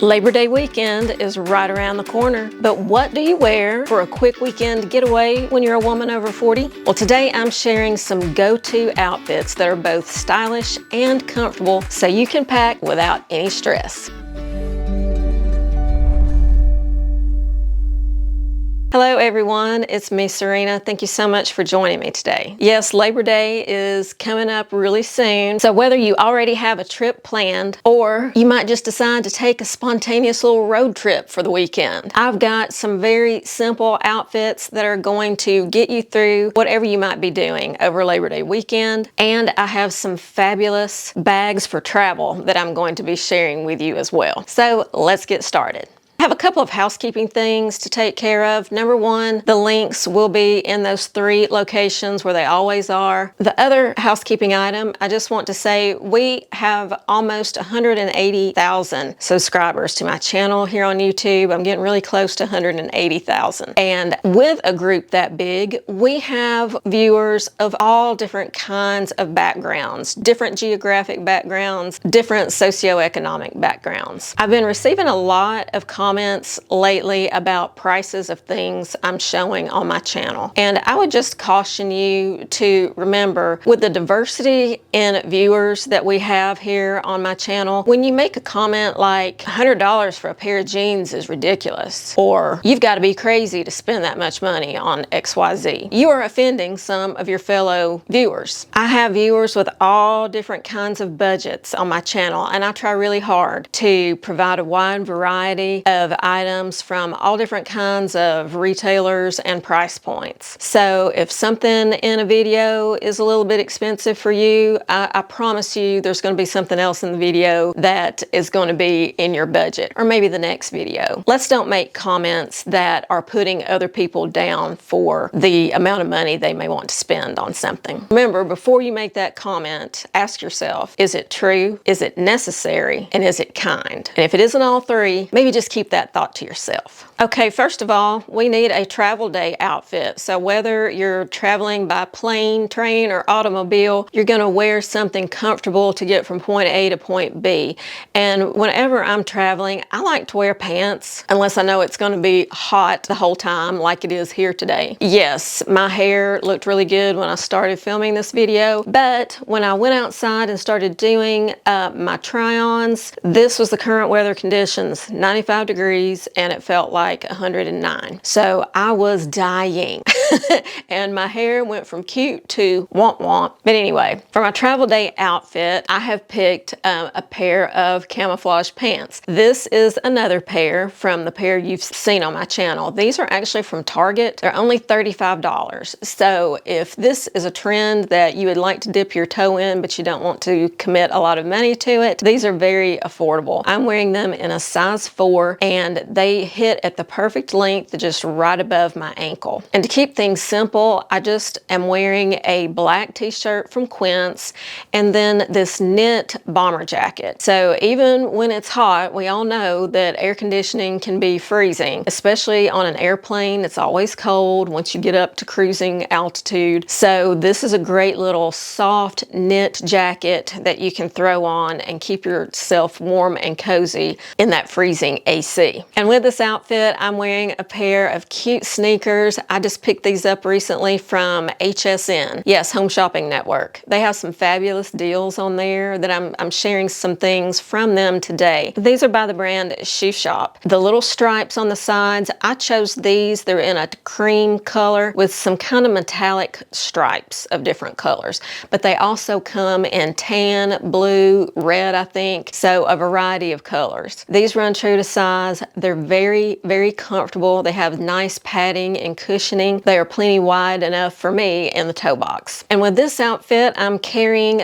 Labor Day weekend is right around the corner, but what do you wear for a quick weekend getaway when you're a woman over 40? Well, today I'm sharing some go-to outfits that are both stylish and comfortable so you can pack without any stress. Hello everyone, it's me Serena. Thank you so much for joining me today. Yes, Labor Day is coming up really soon, so whether you already have a trip planned or you might just decide to take a spontaneous little road trip for the weekend, I've got some very simple outfits that are going to get you through whatever you might be doing over Labor Day weekend, and I have some fabulous bags for travel that I'm going to be sharing with you as well. So let's get started. I have a couple of housekeeping things to take care of. Number one, the links will be in those 3 locations where they always are. The other housekeeping item, I just want to say we have almost 180,000 subscribers to my channel here on YouTube. I'm getting really close to 180,000. And with a group that big, we have viewers of all different kinds of backgrounds, different geographic backgrounds, different socioeconomic backgrounds. I've been receiving a lot of comments lately about prices of things I'm showing on my channel. And I would just caution you to remember, with the diversity in viewers that we have here on my channel, when you make a comment like $100 for a pair of jeans is ridiculous, or you've got to be crazy to spend that much money on XYZ, you are offending some of your fellow viewers. I have viewers with all different kinds of budgets on my channel, and I try really hard to provide a wide variety of items from all different kinds of retailers and price points. So if something in a video is a little bit expensive for you, I promise you there's going to be something else in the video that is going to be in your budget, or maybe the next video. Let's don't make comments that are putting other people down for the amount of money they may want to spend on something. Remember, before you make that comment, ask yourself, is it true? Is it necessary? And is it kind? And if it isn't all 3, maybe just keep that thought to yourself. Okay, first of all, we need a travel day outfit. So whether you're traveling by plane, train, or automobile, you're going to wear something comfortable to get from point A to point B. And whenever I'm traveling, I like to wear pants, unless I know it's going to be hot the whole time like it is here today. Yes, my hair looked really good when I started filming this video, but when I went outside and started doing my try-ons, this was the current weather conditions, 95 degrees, and it felt like 109. So I was dying. And my hair went from cute to womp womp. But anyway, for my travel day outfit, I have picked a pair of camouflage pants. This is another pair from the pair you've seen on my channel. These are actually from Target. They're only $35. So if this is a trend that you would like to dip your toe in, but you don't want to commit a lot of money to it, these are very affordable. I'm wearing them in a size 4, and they hit at the perfect length, just right above my ankle. And to keep things simple, I just am wearing a black t-shirt from Quince and then this knit bomber jacket. So even when it's hot, we all know that air conditioning can be freezing, especially on an airplane. It's always cold once you get up to cruising altitude. So this is a great little soft knit jacket that you can throw on and keep yourself warm and cozy in that freezing AC. And with this outfit, I'm wearing a pair of cute sneakers. I just picked these up recently from HSN. Yes, Home Shopping Network. They have some fabulous deals on there that I'm sharing some things from them today. These are by the brand Shoe Shop. The little stripes on the sides, I chose these. They're in a cream color with some kind of metallic stripes of different colors. But they also come in tan, blue, red, I think. So a variety of colors. These run true to size. They're very, very comfortable. They have nice padding and cushioning. They are plenty wide enough for me in the toe box. And with this outfit, I'm carrying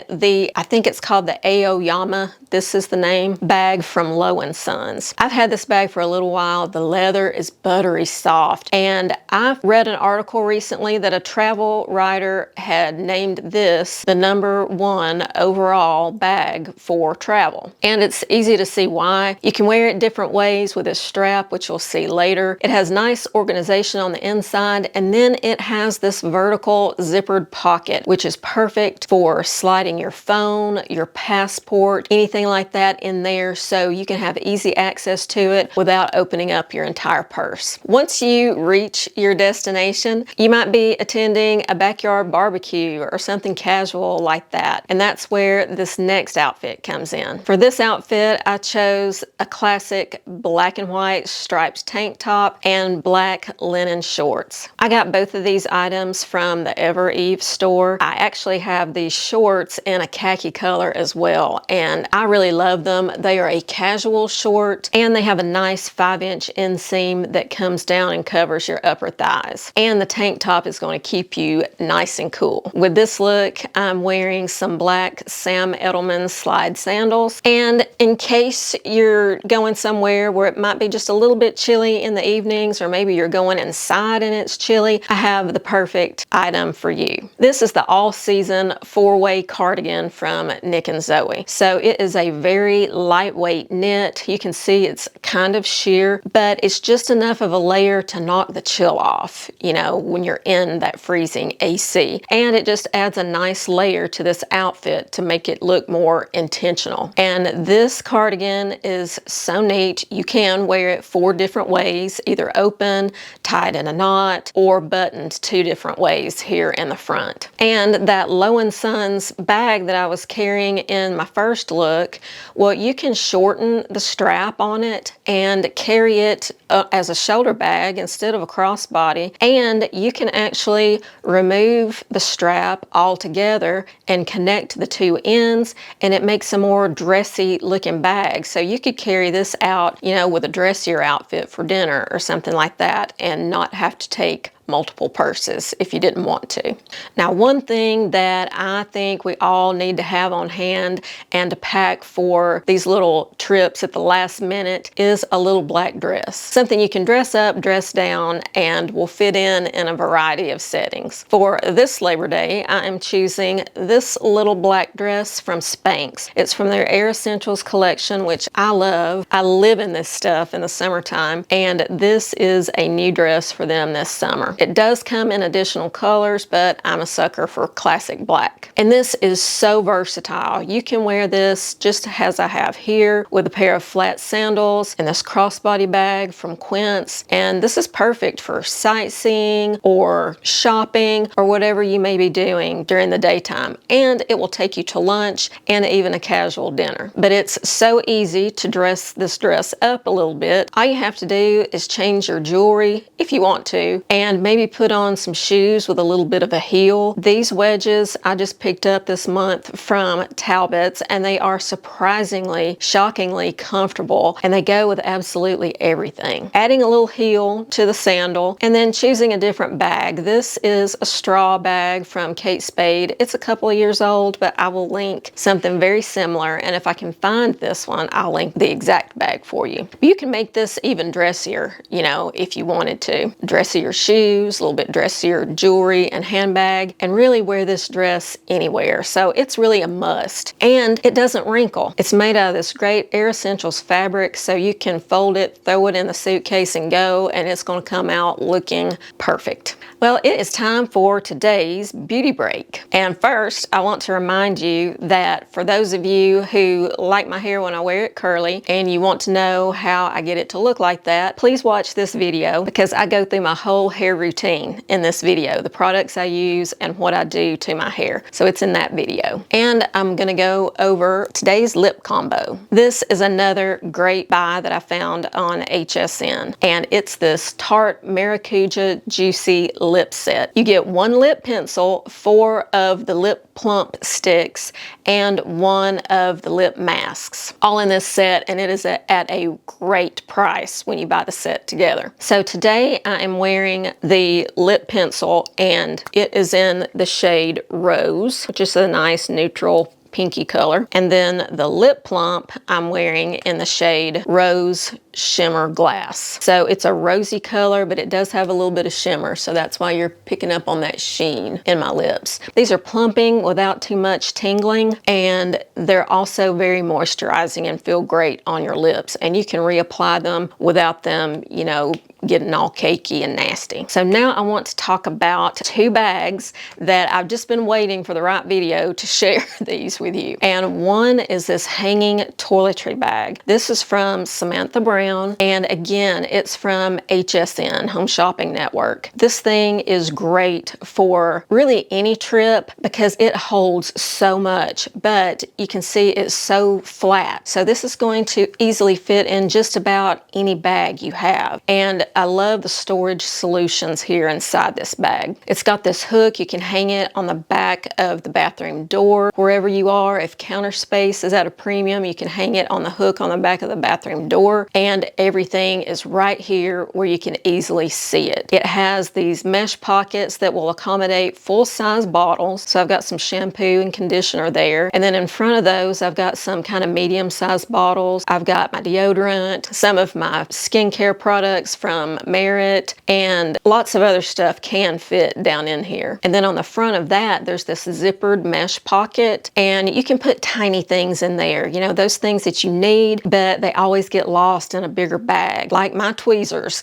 I think it's called the Aoyama, this is the name, bag from Low & Sons. I've had this bag for a little while. The leather is buttery soft. And I've read an article recently that a travel writer had named this the #1 overall bag for travel. And it's easy to see why. You can wear it different ways with this strap, which you'll see later. It has nice organization on the inside, and then then it has this vertical zippered pocket, which is perfect for sliding your phone, your passport, anything like that in there, so you can have easy access to it without opening up your entire purse. Once you reach your destination, you might be attending a backyard barbecue or something casual like that, and that's where this next outfit comes in. For this outfit, I chose a classic black and white striped tank top and black linen shorts. I got both of these items from the Ever Eve store. I actually have these shorts in a khaki color as well, and I really love them. They are a casual short, and they have a nice 5-inch inseam that comes down and covers your upper thighs. And the tank top is going to keep you nice and cool. With this look, I'm wearing some black Sam Edelman slide sandals, and in case you're going somewhere where it might be just a little bit chilly in the evenings, or maybe you're going inside and it's chilly, I have the perfect item for you. This is the all-season 4-way cardigan from Nick and Zoe. So it is a very lightweight knit. You can see it's kind of sheer, but it's just enough of a layer to knock the chill off, you know, when you're in that freezing AC. And it just adds a nice layer to this outfit to make it look more intentional. And this cardigan is so neat. You can wear it 4 different ways, either open, tied in a knot, or buttoned 2 different ways here in the front. And that Low & Sons bag that I was carrying in my first look, well, you can shorten the strap on it and carry it as a shoulder bag instead of a crossbody, and you can actually remove the strap altogether and connect the 2 ends, and it makes a more dressy looking bag. So you could carry this out, you know, with a dressier outfit for dinner or something like that, and not have to take multiple purses if you didn't want to. Now, one thing that I think we all need to have on hand and to pack for these little trips at the last minute is a little black dress. Something you can dress up, dress down, and will fit in a variety of settings. For this Labor Day, I am choosing this little black dress from Spanx. It's from their Air Essentials collection, which I love. I live in this stuff in the summertime, and this is a new dress for them this summer. It does come in additional colors, but I'm a sucker for classic black. And this is so versatile. You can wear this just as I have here with a pair of flat sandals and this crossbody bag from Quince. And this is perfect for sightseeing or shopping or whatever you may be doing during the daytime. And it will take you to lunch and even a casual dinner. But it's so easy to dress this dress up a little bit. All you have to do is change your jewelry if you want to, and maybe put on some shoes with a little bit of a heel. These wedges I just picked up this month from Talbot's, and they are surprisingly, shockingly comfortable, and they go with absolutely everything. Adding a little heel to the sandal, and then choosing a different bag. This is a straw bag from Kate Spade. It's a couple of years old, but I will link something very similar, and if I can find this one, I'll link the exact bag for you. But you can make this even dressier, you know, if you wanted to. Dressier shoes, a little bit dressier jewelry and handbag, and really wear this dress anywhere. So it's really a must. And it doesn't wrinkle. It's made out of this great Air Essentials fabric, so you can fold it, throw it in the suitcase and go, and it's going to come out looking perfect. Well, it is time for today's beauty break. And first, I want to remind you that for those of you who like my hair when I wear it curly and you want to know how I get it to look like that, please watch this video because I go through my whole hair routine in this video, the products I use and what I do to my hair. So it's in that video. And I'm gonna go over today's lip combo. This is another great buy that I found on HSN, and it's this Tarte Maracuja Juicy lip set. You get 1 lip pencil, 4 of the lip plump sticks, and 1 of the lip masks, all in this set, and it is at a great price when you buy the set together. So today I am wearing the lip pencil, and it is in the shade Rose, which is a nice neutral pinky color. And then the lip plump I'm wearing in the shade Rose shimmer glass. So it's a rosy color, but it does have a little bit of shimmer, so that's why you're picking up on that sheen in my lips. These are plumping without too much tingling, and they're also very moisturizing and feel great on your lips, and you can reapply them without them, you know, getting all cakey and nasty. So now I want to talk about two bags that I've just been waiting for the right video to share these with you. And one is this hanging toiletry bag. This is from Samantha Brown, and again, it's from HSN, Home Shopping Network. This thing is great for really any trip because it holds so much, but you can see it's so flat. So this is going to easily fit in just about any bag you have. And I love the storage solutions here inside this bag. It's got this hook. You can hang it on the back of the bathroom door wherever you are. If counter space is at a premium, you can hang it on the hook on the back of the bathroom door, and everything is right here where you can easily see it. It has these mesh pockets that will accommodate full-size bottles. So I've got some shampoo and conditioner there, and then in front of those I've got some kind of medium-sized bottles. I've got my deodorant, some of my skincare products from Merit, and lots of other stuff can fit down in here. And then on the front of that, there's this zippered mesh pocket, and you can put tiny things in there, you know, those things that you need, but they always get lost in a bigger bag, like my tweezers.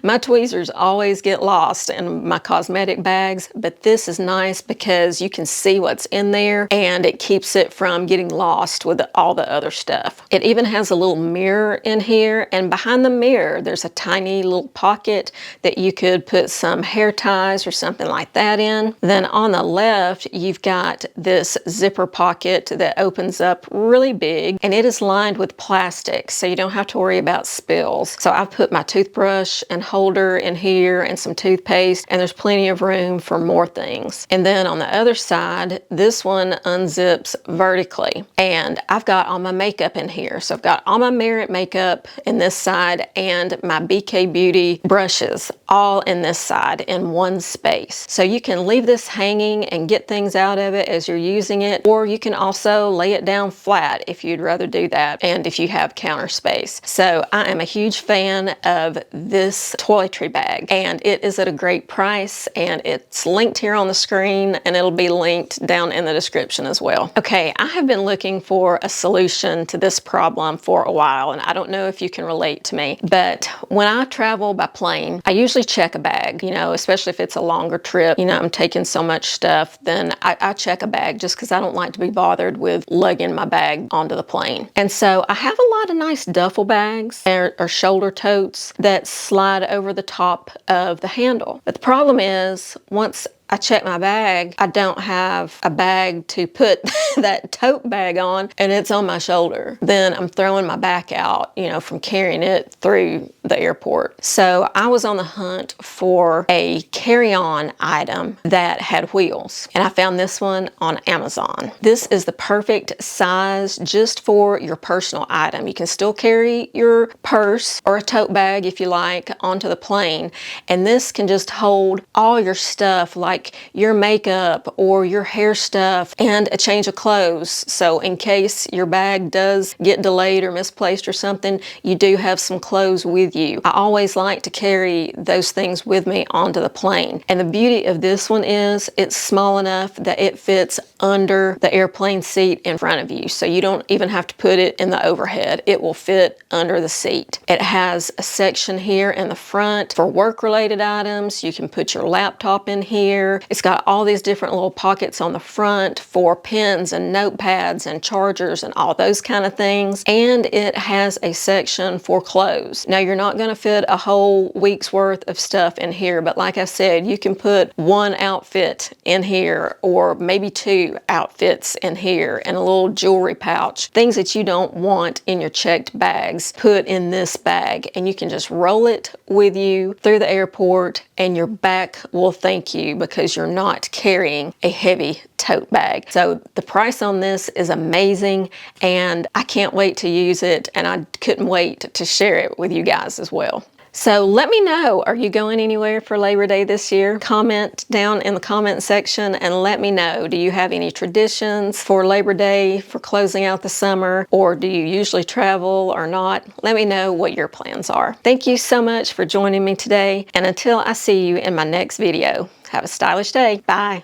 My tweezers always get lost in my cosmetic bags, but this is nice because you can see what's in there, and it keeps it from getting lost with all the other stuff. It even has a little mirror in here, and behind the mirror, there's a tiny little pocket that you could put some hair ties or something like that in. Then on the left, you've got this zipper pocket that opens up really big, and it is lined with plastic, so you don't have to worry about spills. So I've put my toothbrush and holder in here and some toothpaste, and there's plenty of room for more things. And then on the other side, this one unzips vertically, and I've got all my makeup in here. So I've got all my Merit makeup in this side and my BK Beauty brushes all in this side in one space. So you can leave this hanging and get things out of it as you're using it, or you can also lay it down flat if you'd rather do that, and if you have counter space. So I am a huge fan of this toiletry bag, and it is at a great price, and it's linked here on the screen, and it'll be linked down in the description as well. Okay, I have been looking for a solution to this problem for a while, and I don't know if you can relate to me, but when I travel by plane, I usually check a bag, you know, especially if it's a longer trip. You know, I'm taking so much stuff, then I check a bag just because I don't like to be bothered with lugging my bag onto the plane. And so I have a lot of nice duffel bags or shoulder totes that slide over the top of the handle. But the problem is, once I check my bag, I don't have a bag to put that tote bag on, and it's on my shoulder. Then I'm throwing my back out, you know, from carrying it through the airport. So I was on the hunt for a carry-on item that had wheels, and I found this one on Amazon. This is the perfect size just for your personal item. You can still carry your purse or a tote bag if you like onto the plane, and this can just hold all your stuff, like your makeup or your hair stuff and a change of clothes. So in case your bag does get delayed or misplaced or something, you do have some clothes with you. I always like to carry those things with me onto the plane. And the beauty of this one is it's small enough that it fits under the airplane seat in front of you. So you don't even have to put it in the overhead. It will fit under the seat. It has a section here in the front for work-related items. You can put your laptop in here. It's got all these different little pockets on the front for pens and notepads and chargers and all those kind of things. And it has a section for clothes. Now, you're not going to fit a whole week's worth of stuff in here, but like I said, you can put one outfit in here or maybe two outfits in here, and a little jewelry pouch. Things that you don't want in your checked bags, put in this bag, and you can just roll it with you through the airport, and your back will thank you because you're not carrying a heavy tote bag. So the price on this is amazing, and I can't wait to use it, and I couldn't wait to share it with you guys as well. So let me know, are you going anywhere for Labor Day this year? Comment down in the comment section and let me know. Do you have any traditions for Labor Day, for closing out the summer, or do you usually travel or not? Let me know what your plans are. Thank you so much for joining me today, and until I see you in my next video, have a stylish day. Bye.